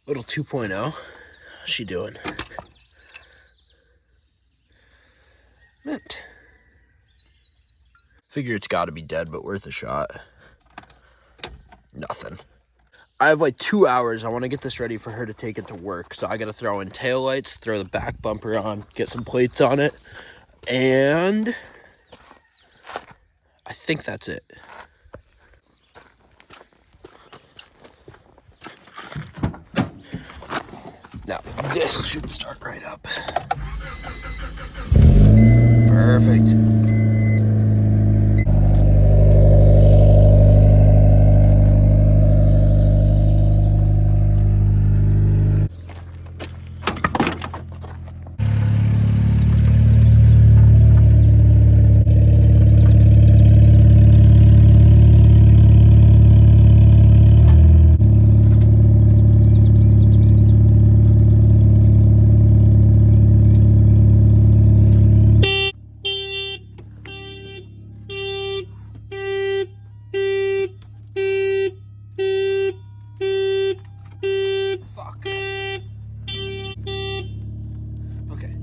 Little 2.0. How's she doing? Mint. Figure it's got to be dead, but worth a shot. Nothing. I have like 2 hours. I want to get this ready for her to take it to work. So I got to throw in taillights, throw the back bumper on, get some plates on it. And I think that's it. Now this should start right up. Perfect.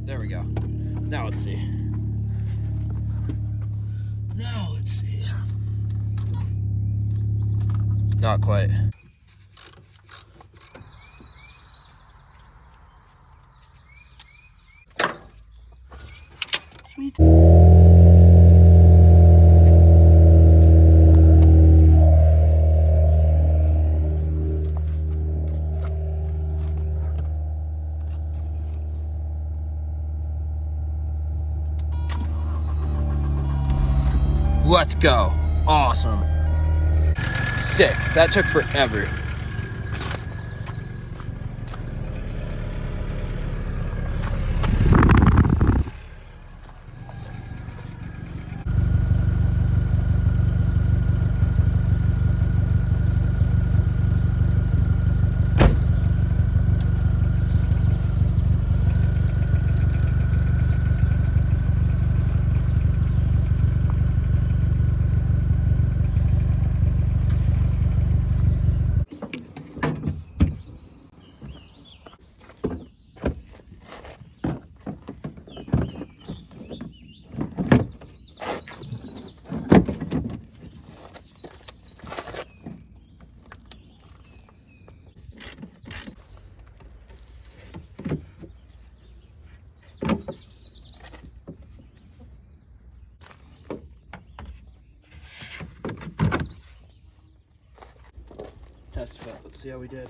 There we go. Now let's see. Not quite. Sweet. Let's go. Awesome. Sick. That took forever. Test fit. Let's see how we did.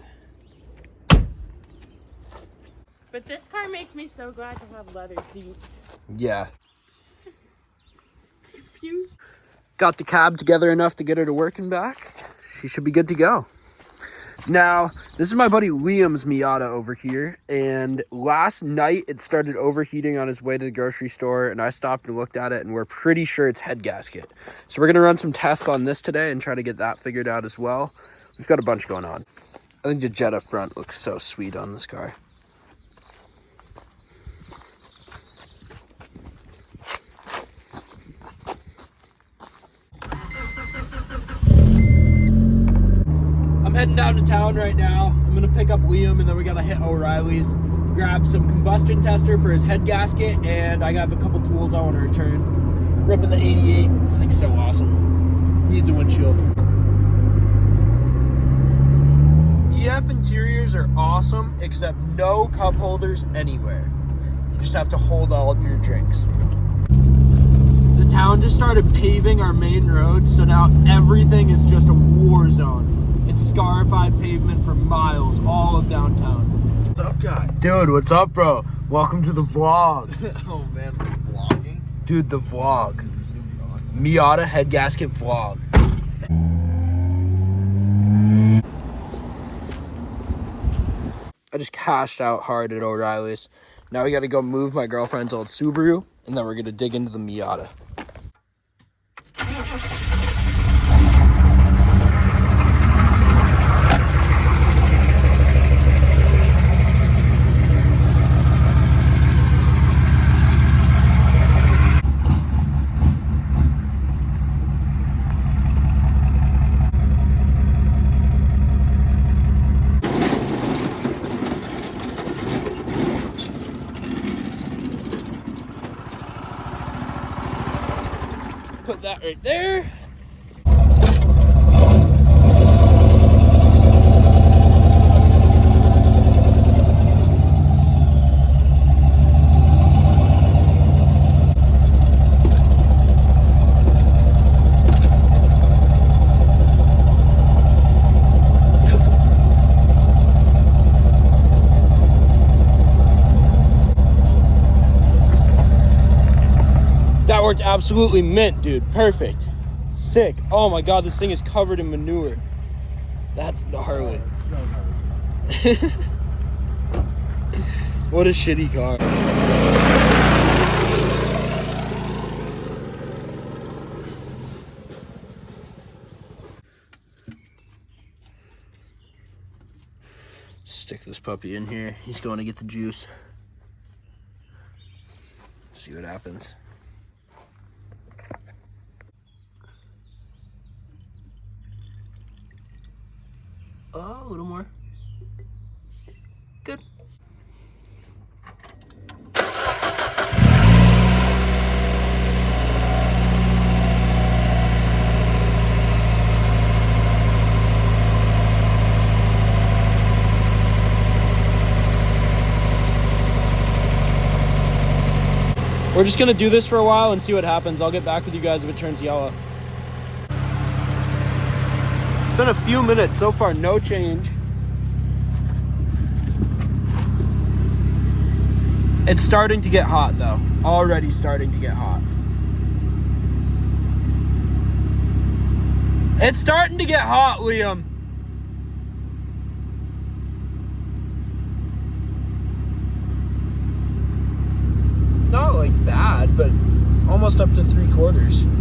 But this car makes me so glad to have leather seats. Yeah. Confused. Got the cab together enough to get her to work and back. She should be good to go. Now, this is my buddy Liam's Miata over here, and last night it started overheating on his way to the grocery store, and I stopped and looked at it, and we're pretty sure it's head gasket. So we're going to run some tests on this today and try to get that figured out as well. We've got a bunch going on. I think the Jetta front looks so sweet on this car. I'm heading down to town right now. I'm gonna pick up Liam and then we gotta hit O'Reilly's, grab some combustion tester for his head gasket, and I got a couple tools I want to return. Ripping the 88. This thing's so awesome. Needs a windshield. EF interiors are awesome, except no cup holders anywhere. You just have to hold all of your drinks. The town just started paving our main road, so now everything is just a war zone. It's scarified pavement for miles, all of downtown. What's up, guy? Dude, what's up, bro? Welcome to the vlog. Oh man, we're vlogging? Dude, the vlog. This is gonna be awesome. Miata head gasket vlog. I just cashed out hard at O'Reilly's. Now we gotta go move my girlfriend's old Subaru, and then we're gonna dig into the Miata. Put that right there. That worked absolutely mint, dude. Perfect. Sick. Oh my god, this thing is covered in manure. That's gnarly. What a shitty car. Stick this puppy in here. He's going to get the juice. See what happens. Oh, a little more. Good. We're just gonna do this for a while and see what happens. I'll get back with you guys if it turns yellow. It's been a few minutes so far, no change. It's starting to get hot though. Already starting to get hot. It's starting to get hot, Liam. Not like bad, but almost up to 3/4.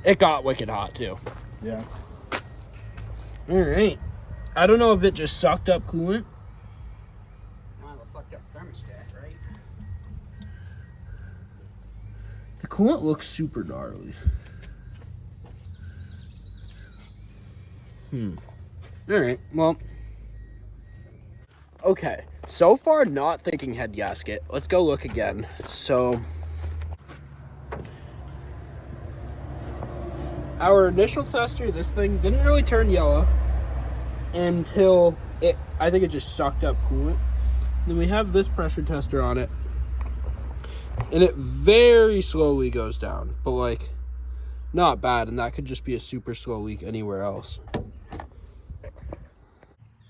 It got wicked hot too. Yeah. All right. I don't know if it just sucked up coolant. I have a fucked up thermostat, right? The coolant looks super gnarly. All right. Well. Okay. So far, not thinking head gasket. Let's go look again. So. Our initial tester, this thing didn't really turn yellow until I think it just sucked up coolant. Then we have this pressure tester on it, and it very slowly goes down, but like not bad, and that could just be a super slow leak anywhere else.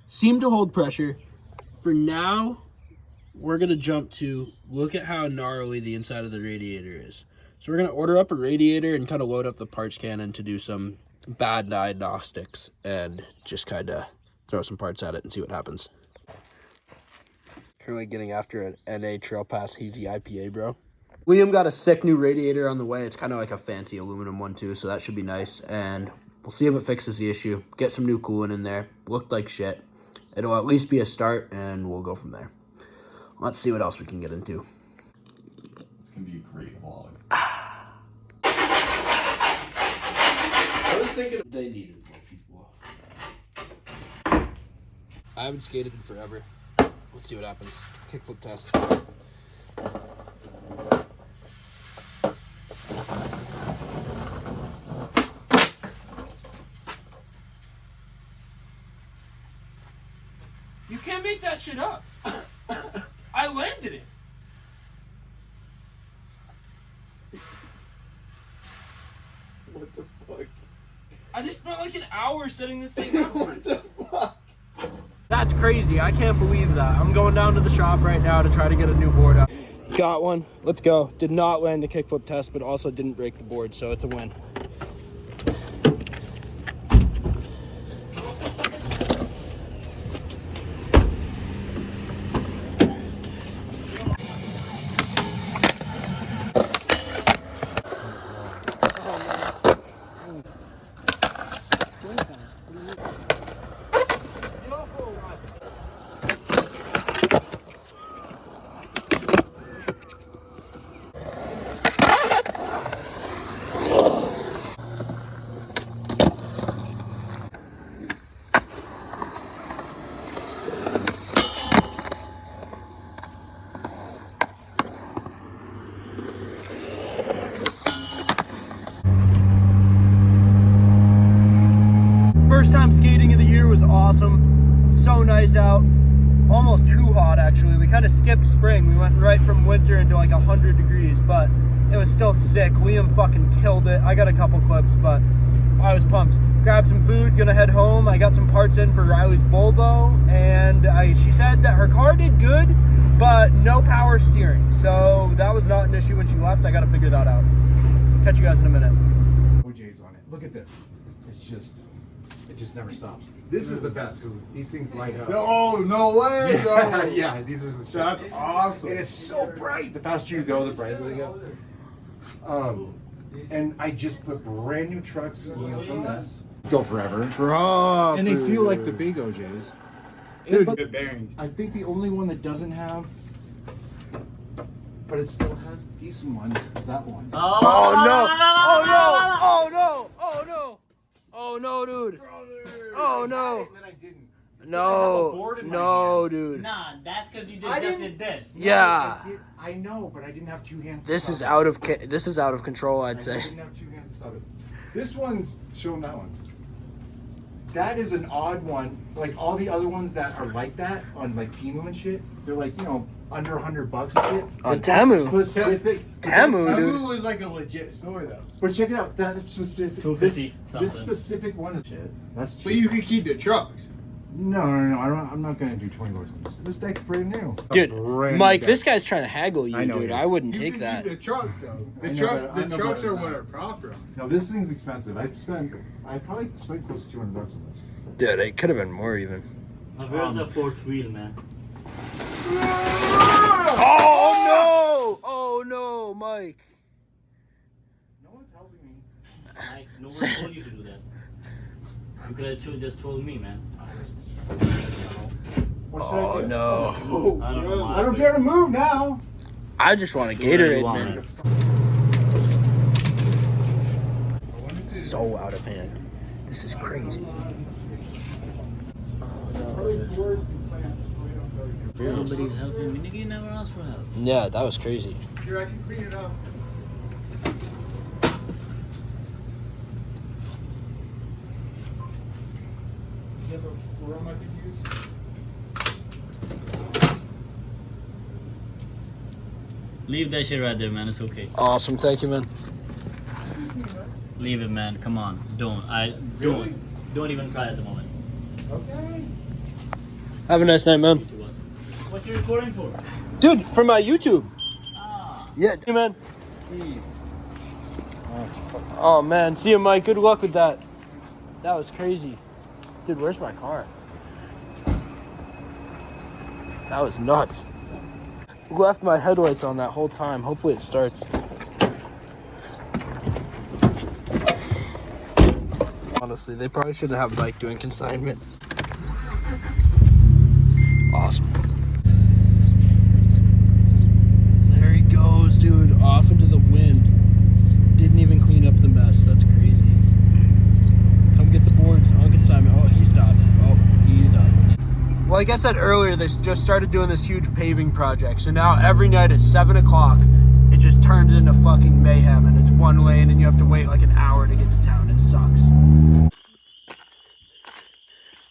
Seem to hold pressure. For now, we're gonna jump to look at how gnarly the inside of the radiator is. So we're gonna order up a radiator and kind of load up the parts cannon to do some bad diagnostics and just kind of throw some parts at it and see what happens. Currently getting after an NA Trail Pass Hazy IPA, bro. Liam got a sick new radiator on the way. It's kind of like a fancy aluminum one too, so that should be nice. And we'll see if it fixes the issue. Get some new coolant in there. Looked like shit. It'll at least be a start, and we'll go from there. Let's see what else we can get into. It's gonna be a great vlog. I was thinking they needed more people. I haven't skated in forever. Let's see what happens. Kickflip test. You can't make that shit up. I landed it. What the fuck? I just spent like an hour setting this thing up. What the fuck? That's crazy. I can't believe that. I'm going down to the shop right now to try to get a new board up. Got one. Let's go. Did not land the kickflip test, but also didn't break the board, so it's a win. First time skating of the year was awesome. So nice out. Almost too hot, actually. We kind of skipped spring. We went right from winter into like 100 degrees, but it was still sick. Liam fucking killed it. I got a couple clips, but I was pumped. Grabbed some food, gonna head home. I got some parts in for Riley's Volvo, and she said that her car did good, but no power steering. So that was not an issue when she left. I gotta figure that out. Catch you guys in a minute. OJ's on it. Look at this. It just never stops. This is the best because these things light up. Oh, no way, Yeah, yo. yeah, these are the shit. That's awesome. And it's so bright. The faster you go, the brighter they go. And I just put brand new trucks in some mess. Let's go forever. Bro. And they feel like the big OJs. Dude, But good bearings. I think the only one that doesn't have, but it still has decent ones, is that one. Oh no! Oh no! Oh no! Oh no! Oh no, dude! Oh no! And then I didn't. No, dude. Nah, that's because you I just didn't- did this. Yeah. I know, but I didn't have two hands. to This stop is it. out of control, I'd I say. didn't have two hands to stop it. This one's, show them that one. That is an odd one. Like all the other ones that are like that on like Temu and shit, they're like, you know, under $100 and shit. On But that Temu? Specific. Temu, dude. Temu was like a legit store, though. But check it out. That specific. 250 This something. specific one is shit. That's cheap. But you could keep the trucks. No. I'm not gonna do 20 bucks on this. This deck's brand new. Dude, Brand new Mike, deck. this guy's trying to haggle you, I know dude. he is. I wouldn't You take could that. keep the trucks, though. I The know trucks, better- I the know trucks better are than what that. are proper. No, this thing's expensive. I probably spent close to $200 on this. Dude, it could have been more even. Where's the fourth wheel, man? Oh no! Oh no, Mike. No one's helping me. Like, no one told you to do that. You could have just told me, man. What should I Oh do? no. I don't know. I don't care to move now. I just want a Do whatever you Gatorade, want, man. So out of hand. This is crazy. Nobody's helping me. Nigga, you never asked for help. Yeah, that was crazy. Here, I can clean it up. You have a room I could use? Leave that shit right there, man. It's okay. Awesome, thank you, man. Leave it, man. Come on. Don't. Really? Don't even try at the moment. Okay. Have a nice night, man. To us. What you recording for? Dude, for my YouTube. Ah. Yeah, man. Oh man, see you, Mike. Good luck with that. That was crazy. Dude, where's my car? That was nuts. Left my headlights on that whole time. Hopefully it starts. Honestly, they probably shouldn't have Mike doing consignment. Awesome. There he goes, dude. Off into the wind. Didn't even clean up the mess. That's crazy. Come get the boards on consignment. Oh, he stopped. Oh, he's up. Well, like I said earlier, they just started doing this huge paving project. So now every night at 7 o'clock, it just turns into fucking mayhem. And it's one lane and you have to wait like an hour to get to town. It sucks.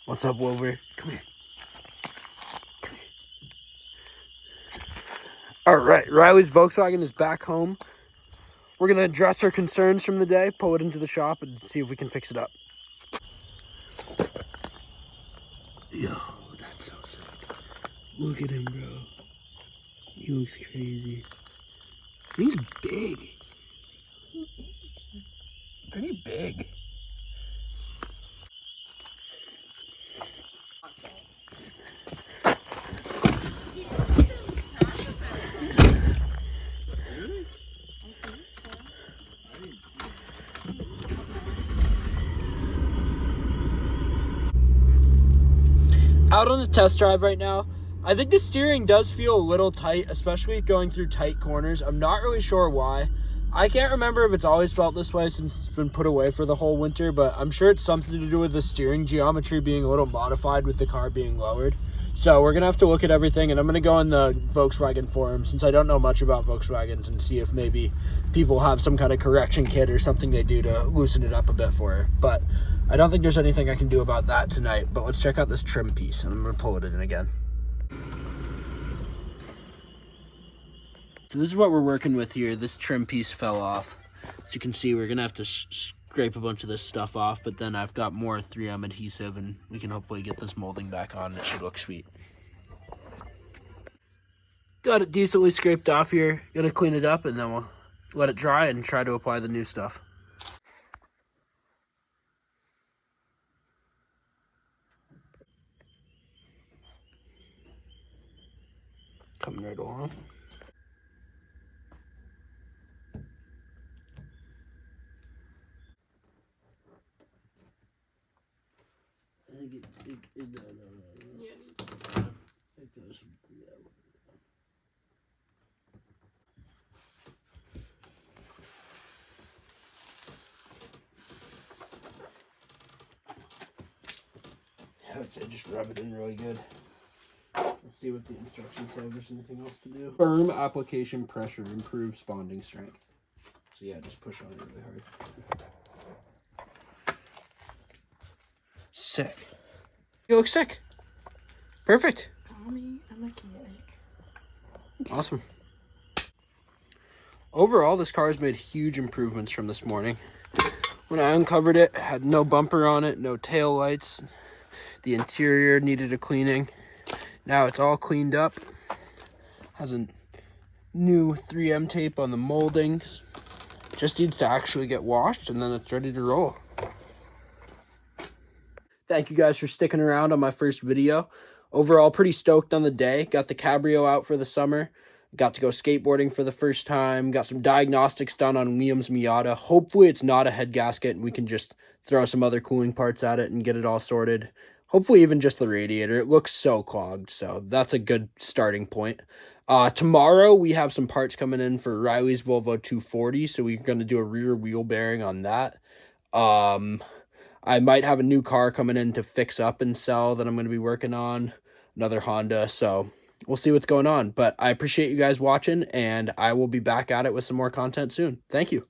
What's up, Wilbur? Come here. All right, Riley's Volkswagen is back home. We're gonna address her concerns from the day, pull it into the shop, and see if we can fix it up. Yo, that's so sick. Look at him, bro. He looks crazy. He's big. Pretty big. Out on the test drive right now. I think the steering does feel a little tight, especially going through tight corners. I'm not really sure why. I can't remember if it's always felt this way since it's been put away for the whole winter, but I'm sure it's something to do with the steering geometry being a little modified with the car being lowered. So we're going to have to look at everything, and I'm going to go in the Volkswagen forum since I don't know much about Volkswagens and see if maybe people have some kind of correction kit or something they do to loosen it up a bit for her. But I don't think there's anything I can do about that tonight, but let's check out this trim piece. I'm gonna pull it in again. So this is what we're working with here. This trim piece fell off. As you can see, we're gonna have to scrape a bunch of this stuff off, but then I've got more 3M adhesive and we can hopefully get this molding back on. It should look sweet. Got it decently scraped off here. Gonna clean it up and then we'll let it dry and try to apply the new stuff. Coming right along. I think it goes, yeah. I would say just rub it in really good. Let's see what the instructions say if there's anything else to do. Firm application pressure improves bonding strength. So yeah, just push on it really hard. Sick. You look sick. Perfect. Tommy, I'm a mechanic. Awesome. Overall, this car has made huge improvements from this morning. When I uncovered it, it had no bumper on it, no tail lights. The interior needed a cleaning. Now it's all cleaned up. Has a new 3M tape on the moldings. Just needs to actually get washed and then it's ready to roll. Thank you guys for sticking around on my first video. Overall, pretty stoked on the day. Got the Cabrio out for the summer. Got to go skateboarding for the first time. Got some diagnostics done on Liam's Miata. Hopefully it's not a head gasket and we can just throw some other cooling parts at it and get it all sorted. Hopefully even just the radiator. It looks so clogged, so that's a good starting point. Tomorrow we have some parts coming in for Riley's Volvo 240, so we're going to do a rear wheel bearing on that. I might have a new car coming in to fix up and sell that I'm going to be working on. Another Honda, so we'll see what's going on. But I appreciate you guys watching, and I will be back at it with some more content soon. Thank you.